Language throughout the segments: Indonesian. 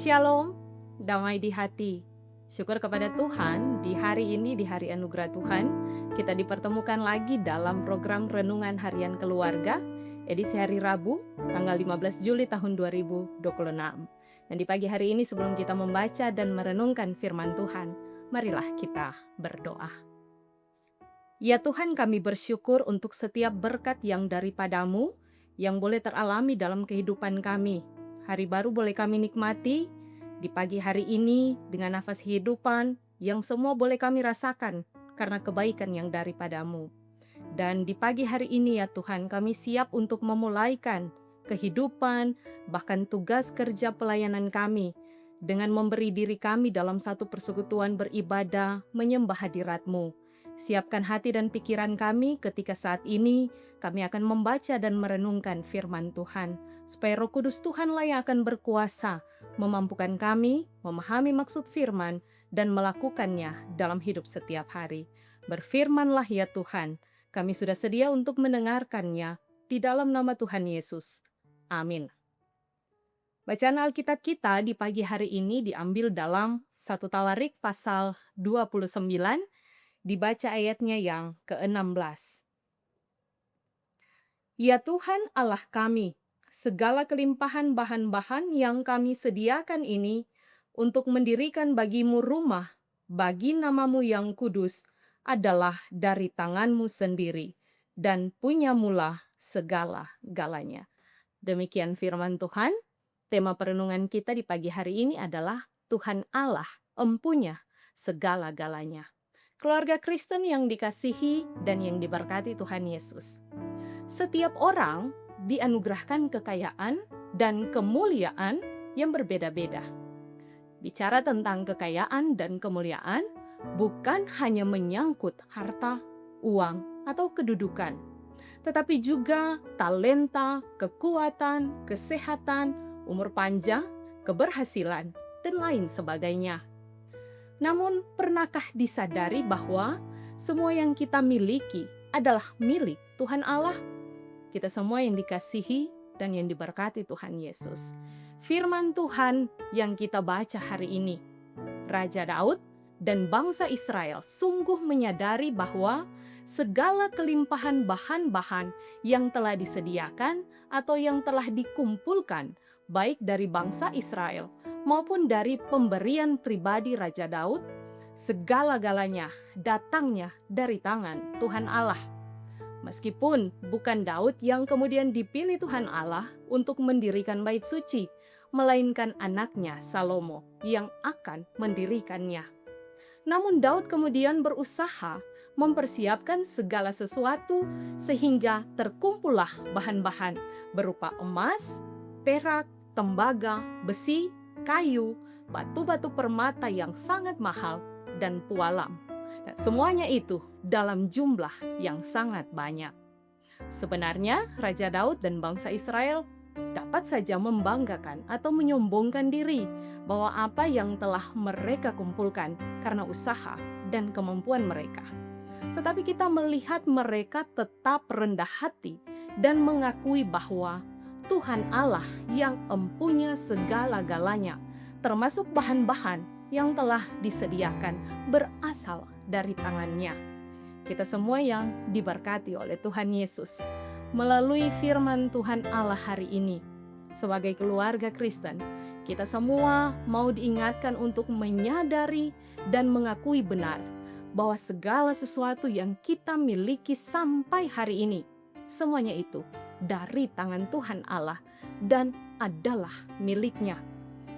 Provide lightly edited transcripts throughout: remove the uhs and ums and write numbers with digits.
Shalom, damai di hati. Syukur kepada Tuhan, di hari ini, di hari anugerah Tuhan, kita dipertemukan lagi dalam program Renungan Harian Keluarga, edisi hari Rabu, tanggal 15 Juli tahun 2026. Dan di pagi hari ini sebelum kita membaca dan merenungkan firman Tuhan, marilah kita berdoa. Ya Tuhan, kami bersyukur untuk setiap berkat yang daripadamu, yang boleh teralami dalam kehidupan kami. Hari baru boleh kami nikmati di pagi hari ini dengan nafas kehidupan yang semua boleh kami rasakan karena kebaikan yang daripadamu. Dan di pagi hari ini ya Tuhan, kami siap untuk memulaikan kehidupan, bahkan tugas kerja pelayanan kami dengan memberi diri kami dalam satu persekutuan beribadah, menyembah hadirat-Mu. Siapkan hati dan pikiran kami ketika saat ini kami akan membaca dan merenungkan firman Tuhan, supaya Roh Kudus Tuhanlah yang akan berkuasa, memampukan kami memahami maksud firman dan melakukannya dalam hidup setiap hari. Berfirmanlah ya Tuhan, kami sudah sedia untuk mendengarkannya di dalam nama Tuhan Yesus. Amin. Bacaan Alkitab kita di pagi hari ini diambil dalam 1 Tawarik pasal 29, dibaca ayatnya yang ke-16. Ya Tuhan Allah kami, segala kelimpahan bahan-bahan yang kami sediakan ini untuk mendirikan bagimu rumah, bagi namamu yang kudus, adalah dari tanganmu sendiri, dan punyamulah segala-galanya. Demikian firman Tuhan. Tema perenungan kita di pagi hari ini adalah Tuhan Allah, empunya segala-galanya. Keluarga Kristen yang dikasihi dan yang diberkati Tuhan Yesus. Setiap orang dianugerahkan kekayaan dan kemuliaan yang berbeda-beda. Bicara tentang kekayaan dan kemuliaan bukan hanya menyangkut harta, uang, atau kedudukan, tetapi juga talenta, kekuatan, kesehatan, umur panjang, keberhasilan, dan lain sebagainya. Namun, pernahkah disadari bahwa semua yang kita miliki adalah milik Tuhan Allah? Kita semua yang dikasihi dan yang diberkati Tuhan Yesus. Firman Tuhan yang kita baca hari ini, Raja Daud dan bangsa Israel sungguh menyadari bahwa segala kelimpahan bahan-bahan yang telah disediakan atau yang telah dikumpulkan, baik dari bangsa Israel maupun dari pemberian pribadi Raja Daud, segala-galanya datangnya dari tangan Tuhan Allah. Meskipun bukan Daud yang kemudian dipilih Tuhan Allah untuk mendirikan bait suci, melainkan anaknya Salomo yang akan mendirikannya. Namun Daud kemudian berusaha mempersiapkan segala sesuatu sehingga terkumpullah bahan-bahan berupa emas, perak, tembaga, besi, kayu, batu-batu permata yang sangat mahal, dan pualam. Dan semuanya itu dalam jumlah yang sangat banyak. Sebenarnya Raja Daud dan bangsa Israel dapat saja membanggakan atau menyombongkan diri bahwa apa yang telah mereka kumpulkan karena usaha dan kemampuan mereka. Tetapi kita melihat mereka tetap rendah hati dan mengakui bahwa Tuhan Allah yang empunya segala-galanya, termasuk bahan-bahan yang telah disediakan berasal dari tangannya. Kita semua yang diberkati oleh Tuhan Yesus melalui firman Tuhan Allah hari ini. Sebagai keluarga Kristen, kita semua mau diingatkan untuk menyadari dan mengakui benar bahwa segala sesuatu yang kita miliki sampai hari ini, semuanya itu dari tangan Tuhan Allah dan adalah miliknya.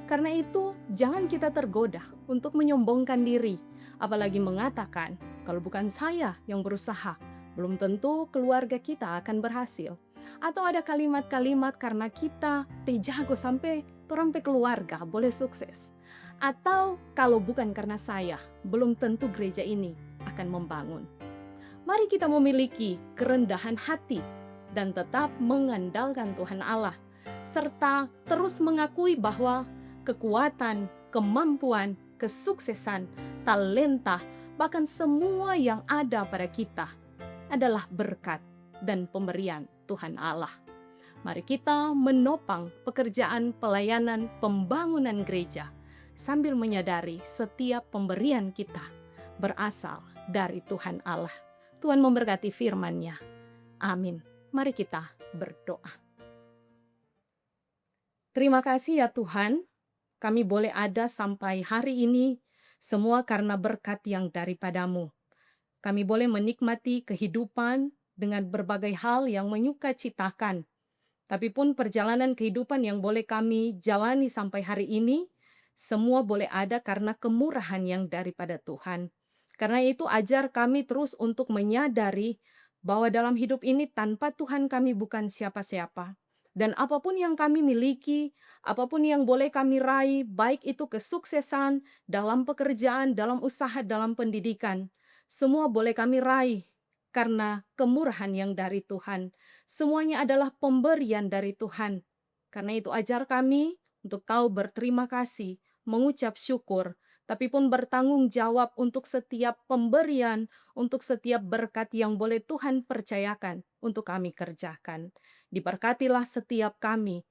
Karena itu, jangan kita tergoda untuk menyombongkan diri, apalagi mengatakan, kalau bukan saya yang berusaha, belum tentu keluarga kita akan berhasil. Atau ada kalimat-kalimat karena kita jago sampai orang keluarga boleh sukses. Atau kalau bukan karena saya, belum tentu gereja ini akan membangun. Mari kita memiliki kerendahan hati dan tetap mengandalkan Tuhan Allah, serta terus mengakui bahwa kekuatan, kemampuan, kesuksesan, talenta, bahkan semua yang ada pada kita adalah berkat dan pemberian Tuhan Allah. Mari kita menopang pekerjaan pelayanan pembangunan gereja sambil menyadari setiap pemberian kita berasal dari Tuhan Allah. Tuhan memberkati firman-Nya. Amin. Mari kita berdoa. Terima kasih ya Tuhan, kami boleh ada sampai hari ini, semua karena berkat yang daripadamu. Kami boleh menikmati kehidupan dengan berbagai hal yang menyukacitakan. Tapi pun perjalanan kehidupan yang boleh kami jalani sampai hari ini, semua boleh ada karena kemurahan yang daripada Tuhan. Karena itu ajar kami terus untuk menyadari bahwa dalam hidup ini tanpa Tuhan kami bukan siapa-siapa. Dan apapun yang kami miliki, apapun yang boleh kami raih, baik itu kesuksesan dalam pekerjaan, dalam usaha, dalam pendidikan, semua boleh kami raih karena kemurahan yang dari Tuhan. Semuanya adalah pemberian dari Tuhan. Karena itu ajar kami untuk tahu berterima kasih, mengucap syukur, tapi pun bertanggung jawab untuk setiap pemberian, untuk setiap berkat yang boleh Tuhan percayakan untuk kami kerjakan. Diberkatilah setiap kami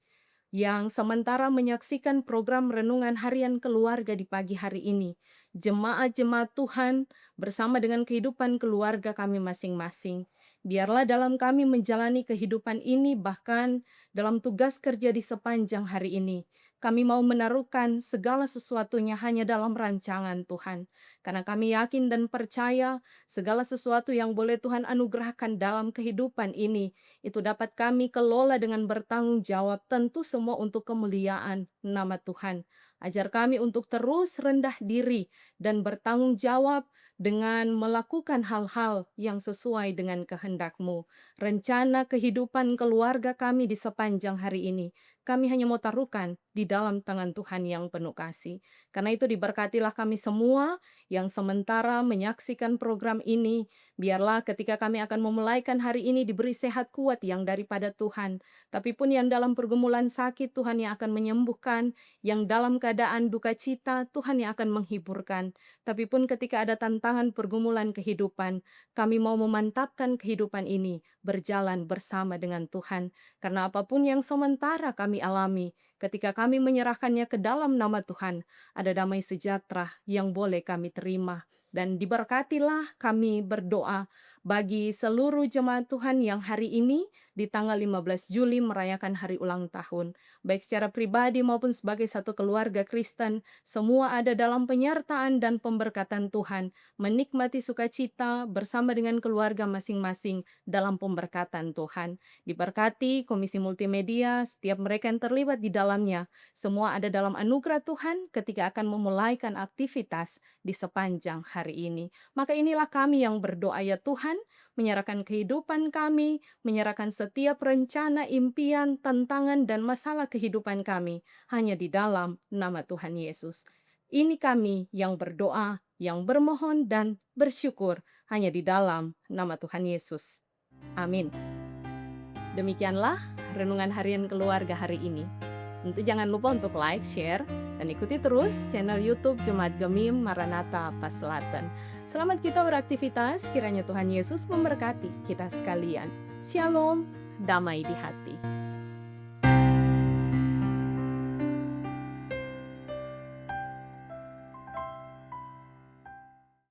yang sementara menyaksikan program Renungan Harian Keluarga di pagi hari ini. Jemaat-jemaat Tuhan bersama dengan kehidupan keluarga kami masing-masing. Biarlah dalam kami menjalani kehidupan ini, bahkan dalam tugas kerja di sepanjang hari ini, kami mau menaruhkan segala sesuatunya hanya dalam rancangan Tuhan. Karena kami yakin dan percaya segala sesuatu yang boleh Tuhan anugerahkan dalam kehidupan ini, itu dapat kami kelola dengan bertanggung jawab, tentu semua untuk kemuliaan nama Tuhan. Ajar kami untuk terus rendah diri dan bertanggung jawab dengan melakukan hal-hal yang sesuai dengan kehendak-Mu. Rencana kehidupan keluarga kami di sepanjang hari ini, kami hanya mau taruhkan di dalam tangan Tuhan yang penuh kasih. Karena itu diberkatilah kami semua yang sementara menyaksikan program ini. Biarlah ketika kami akan memulaikan hari ini diberi sehat kuat yang daripada Tuhan. Tapi pun yang dalam pergumulan sakit, Tuhan yang akan menyembuhkan. Yang dalam keadaan duka cita, Tuhan yang akan menghiburkan. Tapi pun ketika ada tantangan pergumulan kehidupan, kami mau memantapkan kehidupan ini, berjalan bersama dengan Tuhan. Karena apapun yang sementara kami alami, ketika kami menyerahkannya ke dalam nama Tuhan, ada damai sejahtera yang boleh kami terima. Dan diberkatilah kami berdoa bagi seluruh jemaat Tuhan yang hari ini di tanggal 15 Juli merayakan hari ulang tahun. Baik secara pribadi maupun sebagai satu keluarga Kristen, semua ada dalam penyertaan dan pemberkatan Tuhan, menikmati sukacita bersama dengan keluarga masing-masing dalam pemberkatan Tuhan. Diberkati Komisi Multimedia, setiap mereka yang terlibat di dalamnya, semua ada dalam anugerah Tuhan ketika akan memulaikan aktivitas di sepanjang hari ini. Maka inilah kami yang berdoa ya Tuhan, menyerahkan kehidupan kami, menyerahkan setiap rencana, impian, tantangan, dan masalah kehidupan kami hanya di dalam nama Tuhan Yesus. Ini kami yang berdoa, yang bermohon dan bersyukur hanya di dalam nama Tuhan Yesus. Amin. Demikianlah Renungan Harian Keluarga hari ini. Tentu jangan lupa untuk like, share, dan ikuti terus channel YouTube Jemaat Gemim Maranatha Pas Selatan. Selamat kita beraktivitas, kiranya Tuhan Yesus memberkati kita sekalian. Shalom, damai di hati.